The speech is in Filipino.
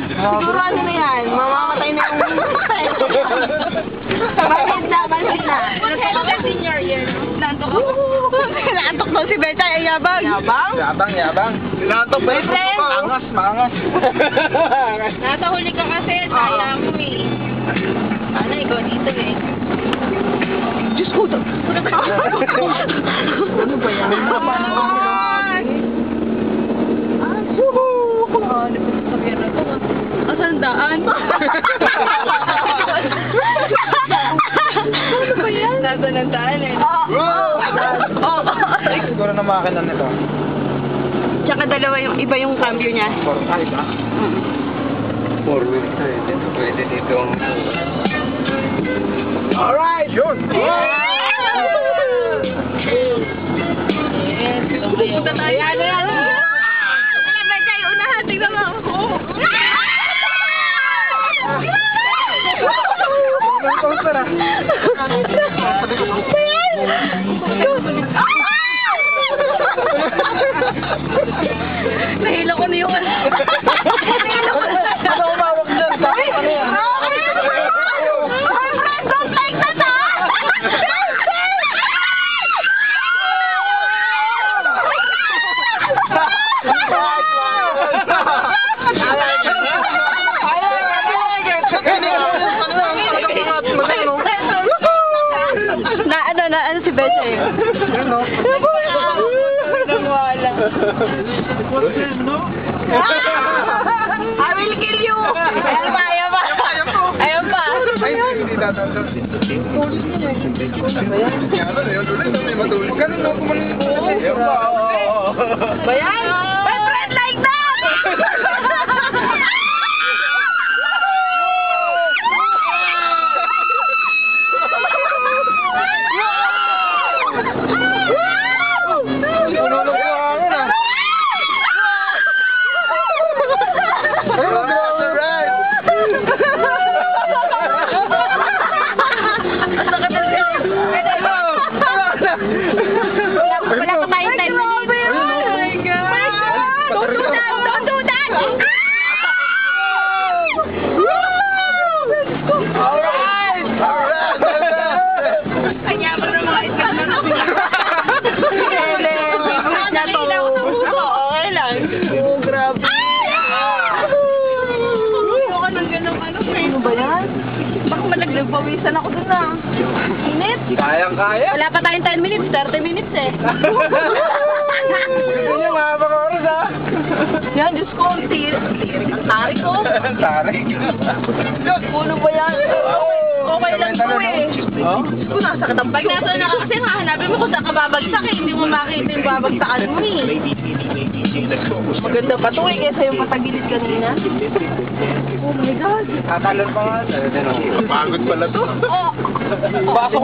Siguro ano na yan, mamamatay na yung... Bakit na, bakit na? Kailangan senior year. Nantok ako. Naantok daw si Betcha, ay yabang. Yabang? Yabang. Natok ba yun? Boyfriend? Maangas. Nasa huli ka kasi, sayang mo eh. Sana ikaw dito eh. Diyos ko, ano ba yan? Asan daan? Ano ba yan? Nasa ng daan eh. Siguro na makina nito. Tsaka dalawa yung iba yung cambio niya. 4-5 ah? 4 wheels na eh. Pwede dito. Alright! Yun! Pupunta tayo. Ano yan? Wala ba kayo unahan? Tignan mo. Ang poster ah. Nahilo ko na yung ano. Nahilo ko na. Ano umawak dyan? Ano yan? Don't like that, ha? Na ano si Betcha eh. Wala. I will kill you! Ayan pa. Ayan pa. Bayan! My friend like that! Wala pa tayong 10 minutes. Oh my God! Don't do that! Don't do that! Alright! Kanya pa ng mga itlog na natin. Okay lang. Oh, grabe. Ano ka ng ganong ano? Ano ba yan? Baka malagpawisan ako dun ah. Init? Kayang-kaya. Wala pa tayong 10 minutes, 30 minutes eh. Gusto niyo mahabang oras ah. Yan, Diyos ko, ang tirik ang tarik ko. Tarik. Ano ba yan? Okay lang po eh. Oh? Kung nasa katambay, nasa na kasi hahanapin mo kung saan ka babagsak eh. Hindi mo makita yung babagsakan mo eh. Maganda pa to eh, kaysa yung patagilid kanina. Oh my God. Tatalon pa nga. Pagod pala to. Oh. Pasok